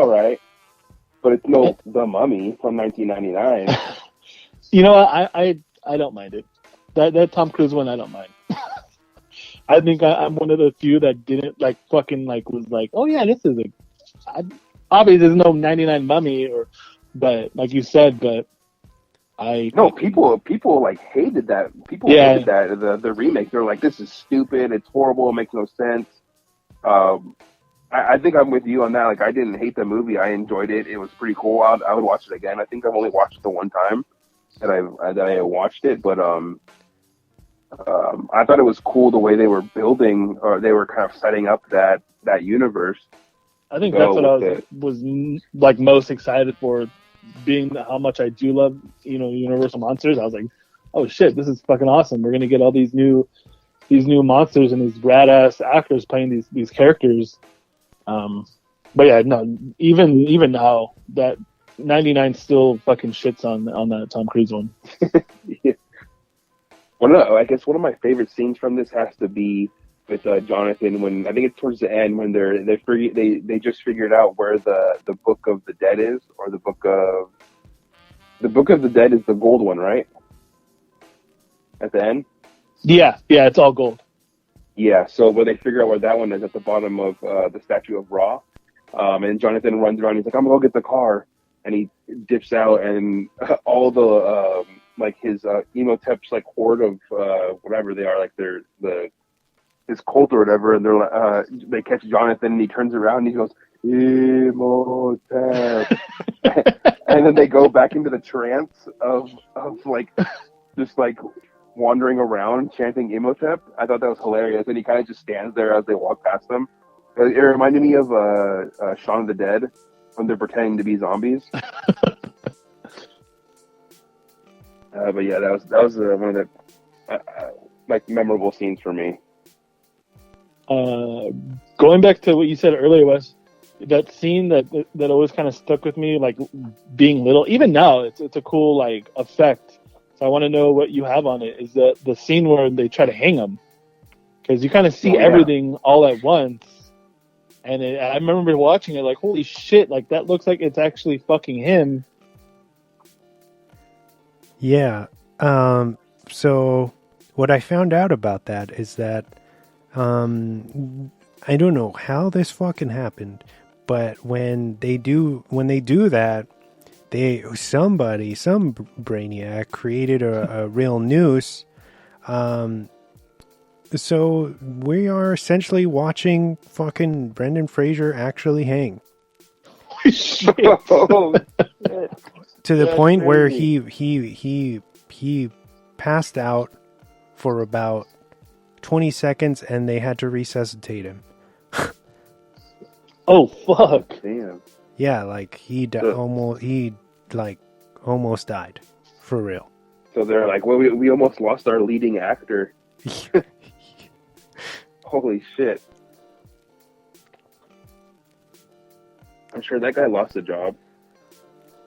all right, but it's no The Mummy from 1999. You know what? I don't mind it. That Tom Cruise one, I don't mind. I think I'm one of the few that didn't like fucking like was like, oh yeah, this is obviously there's no 99 Mummy but like you said, but people like hated that. People hated that the remake. They're like, this is stupid. It's horrible. It makes no sense. I think I'm with you on that. Like, I didn't hate the movie. I enjoyed it. It was pretty cool. I would watch it again. I think I've only watched it the one time that I watched it, but I thought it was cool the way they were building, or they were kind of setting up that universe. I think that's what I was like most excited for, being how much I do love, Universal monsters. I was like, oh shit, this is fucking awesome. We're gonna get all these new monsters and these rad ass actors playing these characters. But yeah, no, even now that 99 still fucking shits on that Tom Cruise one. Yeah. Well, I guess one of my favorite scenes from this has to be with Jonathan, when I think it's towards the end, when they just figured out where the Book of the Dead is, or the Book of the Dead is the gold one, right? At the end. Yeah, it's all gold. Yeah, so when they figure out where that one is, at the bottom of the statue of Ra, and Jonathan runs around. He's like, "I'm gonna go get the car," and he dips out, and all the like his Emotep's like horde of whatever they are, like they're his cult or whatever, and they're they catch Jonathan, and he turns around and he goes, Emotep. And then they go back into the trance of like just like wandering around chanting Imhotep. I thought that was hilarious, and he kind of just stands there as they walk past them. It reminded me of Shaun of the Dead when they're pretending to be zombies. But yeah, that was one of the like memorable scenes for me. Going back to what you said earlier, Wes, that scene that always kind of stuck with me, like being little. Even now, it's a cool like effect. So I want to know what you have on it. Is the scene where they try to hang him, because you kind of see everything all at once. And I remember watching it like, holy shit! Like that looks like it's actually fucking him. Yeah. So what I found out about that is that I don't know how this fucking happened, but when they do that, some brainiac created a real noose. So we are essentially watching fucking Brendan Fraser actually hang. Holy shit. Oh, shit. To the point where he passed out for about 20 seconds and they had to resuscitate him. Oh fuck. Damn. Yeah, like he almost died. For real. So they're like, well, we almost lost our leading actor. Holy shit. I'm sure that guy lost a job.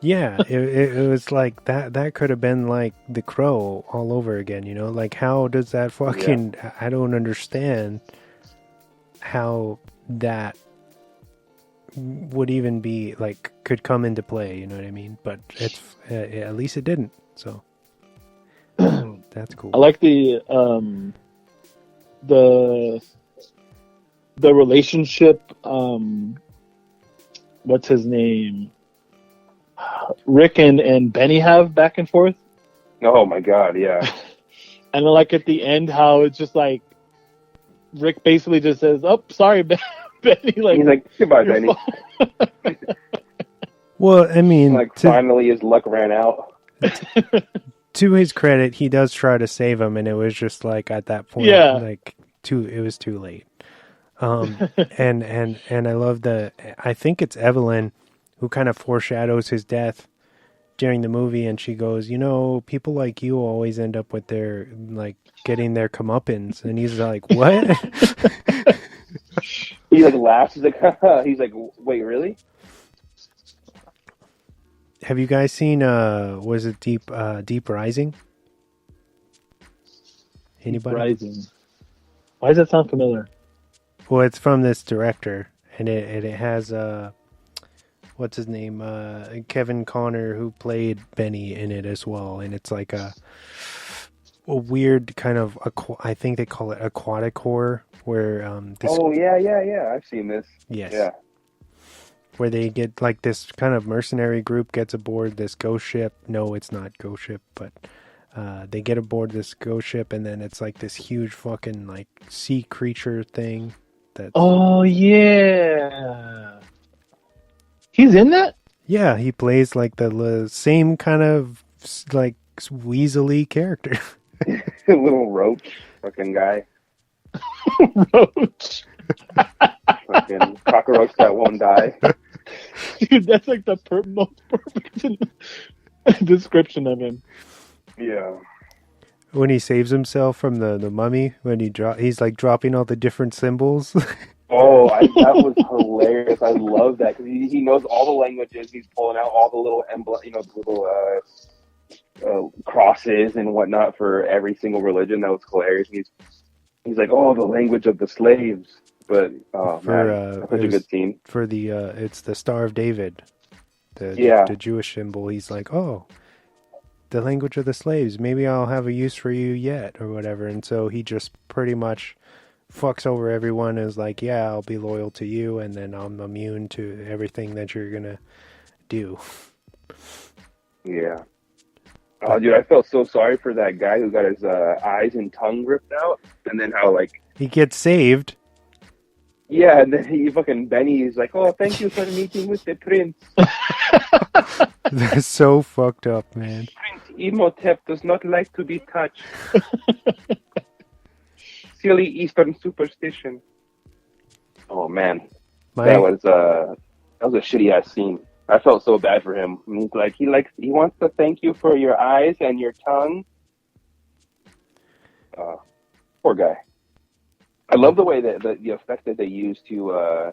Yeah, it was like that could have been like The Crow all over again, Like, how does that fucking... Yeah. I don't understand how that would even be, like, could come into play, you know what I mean? But it's at least it didn't, so... That's cool. I like the relationship, what's his name? Rick and Benny have back and forth. Oh my god, yeah. And then, like, at the end, how it's just like Rick basically just says, "Oh, sorry, Benny." Like, he's like, "Goodbye, Benny." Well, I mean, like finally his luck ran out. To his credit, he does try to save him, and it was just like at that point, like it was too late. And I love I think it's Evelyn who kind of foreshadows his death during the movie, and she goes, people like you always end up with their, like, getting their comeuppance, and he's like, what? He like laughs, he's like, haha. He's like, wait, really? Have you guys seen, was it Deep Rising? Anybody? Deep Rising. Why does that sound familiar? Well, it's from this director, and it has, what's his name, Kevin Connor, who played Benny in it as well, and it's like a weird kind of I think they call it aquatic horror, where yeah, I've seen this. Yes. Yeah. Where they get like this kind of mercenary group gets aboard this ghost ship. No, it's not ghost ship, but they get aboard this ghost ship, and then it's like this huge fucking like sea creature thing. Oh yeah, he's in that. Yeah, he plays like the same kind of like weaselly character. Little roach fucking guy. Roach. Fucking cockroach that won't die. Dude, that's like the most perfect description of him. Yeah. When he saves himself from the mummy, when he's like dropping all the different symbols. Oh, that was hilarious. I love that because he knows all the languages. He's pulling out all the little crosses and whatnot for every single religion. That was hilarious. And he's like, oh, the language of the slaves. But that's such a good scene. For the it's the Star of David, the Jewish symbol. He's like, oh, the language of the slaves. Maybe I'll have a use for you yet, or whatever. And so he just pretty much fucks over everyone. And is like, yeah, I'll be loyal to you, and then I'm immune to everything that you're gonna do. Yeah. Oh, dude, I felt so sorry for that guy who got his eyes and tongue ripped out, and then how like he gets saved. Yeah, and then Benny is like, oh, thank you for meeting with the prince. They're so fucked up, man. Prince Imhotep does not like to be touched. Silly Eastern superstition. Oh, man. That was a shitty ass scene. I felt so bad for him. And he's like, he wants to thank you for your eyes and your tongue. Poor guy. I love the way that the effect that they use to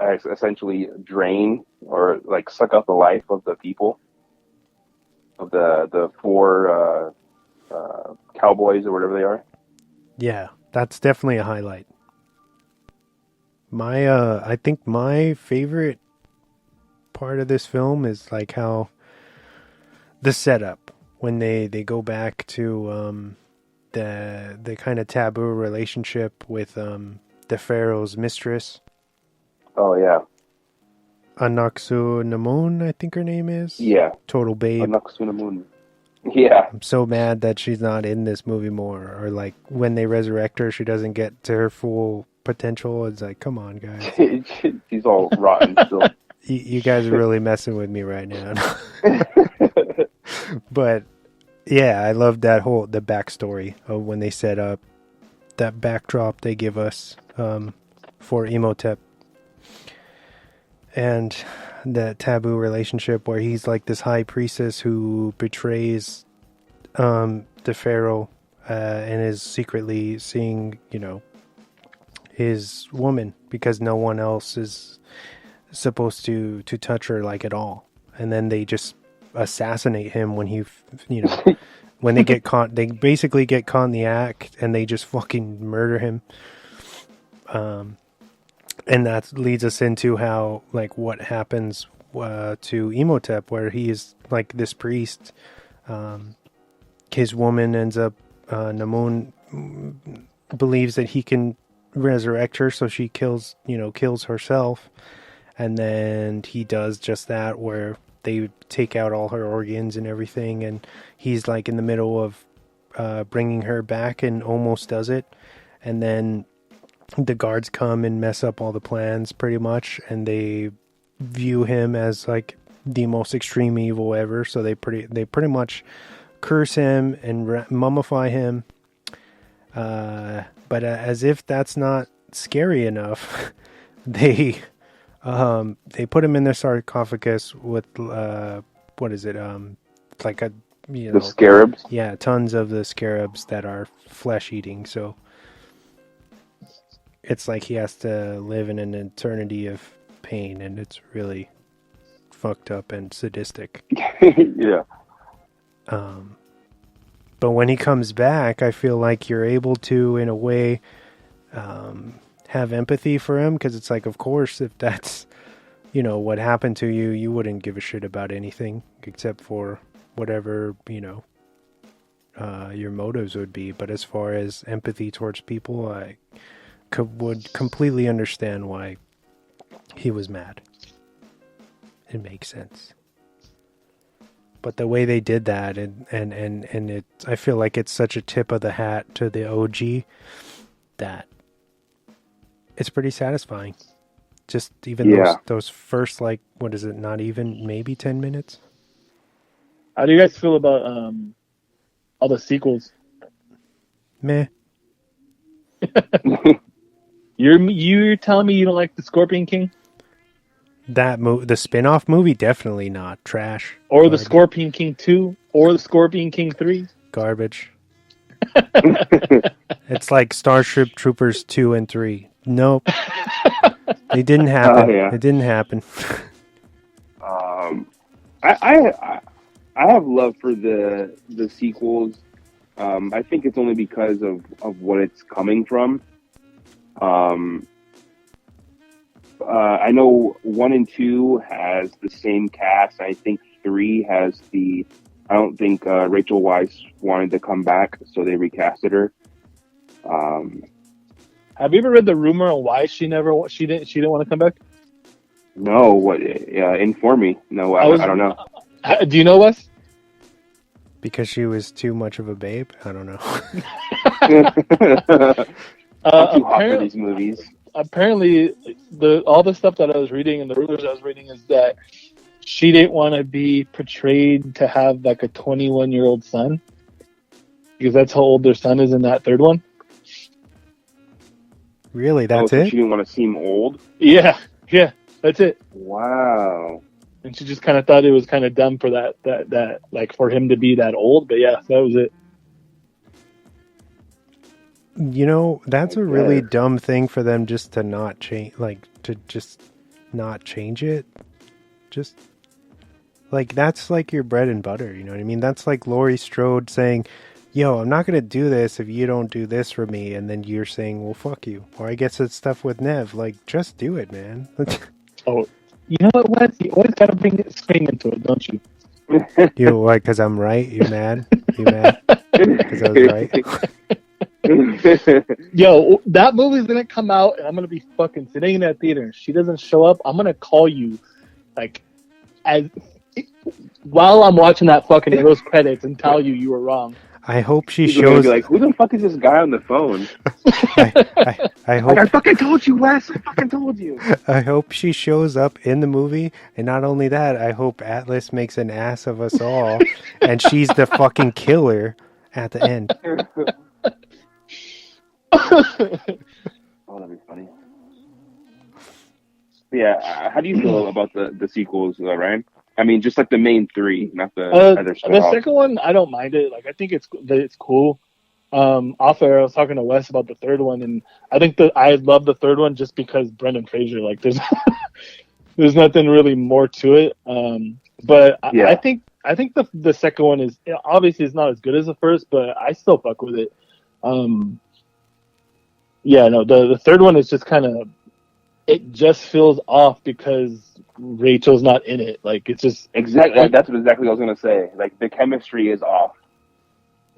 essentially drain or like suck out the life of the people, of the four cowboys or whatever they are. Yeah, that's definitely a highlight. I think my favorite part of this film is like how the setup when they go back to the kind of taboo relationship with the pharaoh's mistress. Oh yeah, Anaxunamun, I think her name is. Yeah, total babe. Anaxunamun. Yeah, I'm so mad that she's not in this movie more. Or like when they resurrect her, she doesn't get to her full potential. It's like, come on, guys. She's all rotten still. You guys are really messing with me right now. But yeah, I love the backstory of when they set up that backdrop they give us for Imhotep. And that taboo relationship where he's like this high priestess who betrays the pharaoh and is secretly seeing, his woman because no one else is supposed to touch her like at all. And then they just assassinate him when he, when they get caught. They basically get caught in the act and they just fucking murder him. And that leads us into how, like, what happens to Imhotep, where he is like this priest. His woman ends up, Namun believes that he can resurrect her, so she kills herself. And then he does just that, where they take out all her organs and everything. And he's like in the middle of bringing her back and almost does it. And then the guards come and mess up all the plans pretty much, and they view him as like the most extreme evil ever. So they pretty much curse him and mummify him. But as if that's not scary enough, they put him in their sarcophagus with what is it? Like the scarabs. Yeah, tons of the scarabs that are flesh eating. So it's like he has to live in an eternity of pain, and it's really fucked up and sadistic. Yeah. But when he comes back, I feel like you're able to, in a way, have empathy for him, because it's like, of course, if that's you know, what happened to you, you wouldn't give a shit about anything except for whatever, you know, your motives would be. But as far as empathy towards people, I would completely understand why he was mad. It makes sense. But the way they did that, and it, I feel like it's such a tip of the hat to the OG that it's pretty satisfying. Just even those first, like, what is it? Not even maybe 10 minutes. How do you guys feel about all the sequels? Meh. You're telling me you don't like the Scorpion King? The spin-off movie, definitely not. Trash. Or garbage. The Scorpion King 2? Or the Scorpion King 3? Garbage. It's like Starship Troopers 2 and 3. Nope. They didn't happen. It didn't happen. I have love for the sequels. I think it's only because of what it's coming from. I know 1 and 2 has the same cast. I think 3 has the. I don't think Rachel Weisz wanted to come back, so they recasted her. Have you ever read the rumor on why she didn't want to come back? No, what? Inform me. No, I don't know. Do you know, Wes? Because she was too much of a babe? I don't know. I'm too hot for these movies. Apparently, all the stuff that I was reading and the rumors I was reading is that she didn't want to be portrayed to have like a 21-year-old son, because that's how old their son is in that third one. Really? That's it? She didn't want to seem old? Yeah, that's it. Wow. And she just kind of thought it was kind of dumb for that like for him to be that old, but yeah, that was it. You know, that's a really dumb thing for them just to not change, like to just not change it. Just like that's like your bread and butter, you know what I mean? That's like Laurie Strode saying, "Yo, I'm not gonna do this if you don't do this for me," and then you're saying, "Well, fuck you." Or I guess it's stuff with Nev, like just do it, man. Oh, you know what, Wes? You always gotta bring Spain into it, don't you? You like because I'm right? You mad? You mad? Because I was right. Yo, that movie's gonna come out, and I'm gonna be fucking sitting in that theater. And she doesn't show up. I'm gonna call you, like, while I'm watching that fucking those credits, and tell you were wrong. I hope she He's shows. Be like, who the fuck is this guy on the phone? I hope. Like, I fucking told you, Wes. I fucking told you. I hope she shows up in the movie, and not only that, I hope Atlas makes an ass of us all, and she's the fucking killer at the end. Oh, that'd be funny. Yeah, how do you feel about the sequels, Ryan? I mean, just like the main 3, not the other stuff. The second one, I don't mind it. Like, I think it's cool. Off air, I was talking to Wes about the third one, and I think I love the third one just because Brendan Fraser. Like, there's there's nothing really more to it. But I think the second one is obviously it's not as good as the first, but I still fuck with it. The third one is just kind of, it just feels off because Rachel's not in it. Like, it's just exactly that's exactly what I was gonna say. Like, the chemistry is off.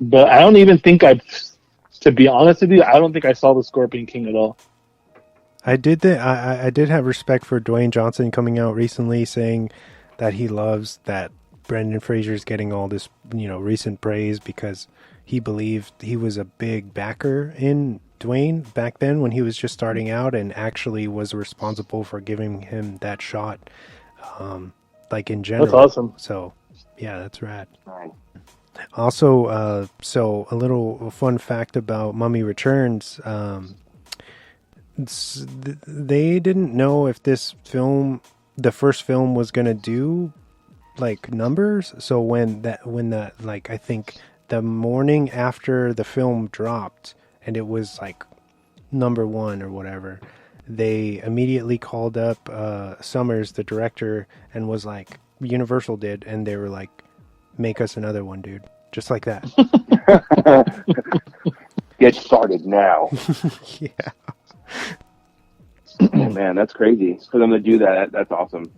But I don't even think to be honest with you, I don't think I saw the Scorpion King at all. I did have respect for Dwayne Johnson coming out recently saying that he loves that Brendan Fraser's getting all this, recent praise because he believed he was a big backer in Dwayne back then when he was just starting out, and actually was responsible for giving him that shot, like in general. That's awesome. So, yeah, that's rad. Right. Also, so a little fun fact about Mummy Returns. They didn't know if this film, the first film, was gonna do like numbers. So when I think the morning after the film dropped, and it was like number 1 or whatever, they immediately called up Summers, the director, and was like, Universal did, and they were like, make us another one, dude. Just like that. Get started now. Yeah. Oh man, that's crazy for them to do that. That's awesome.